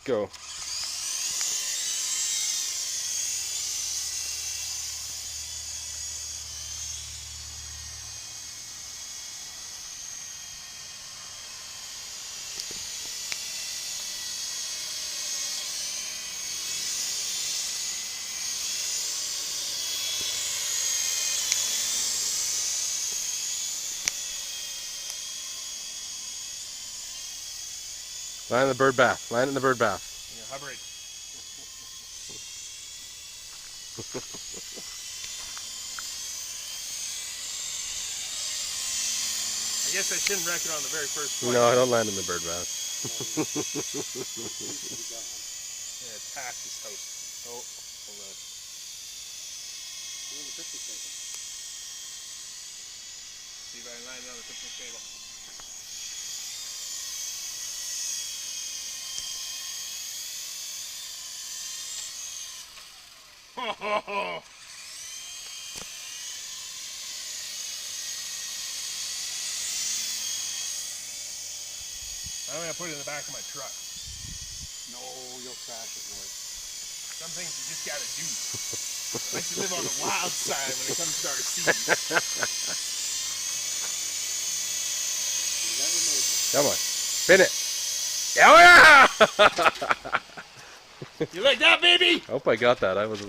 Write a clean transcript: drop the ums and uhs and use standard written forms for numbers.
Go. Land in the bird bath. Land in the bird bath. Yeah, hybrid. I guess I shouldn't wreck it on the very first flight. No, I don't land in the bird bath. Yeah, it's past his house. Oh, hold on. Where's the picnic table? See if I can land it on the picnic table. Ho ho ho! I'm gonna put it in the back of my truck. No, you'll crash it, Lloyd. Some things you just gotta do. I like to live on the wild side when it comes to our seas. Come on. Spin it. Oh yeah! You like that, baby? I hope I got that. I was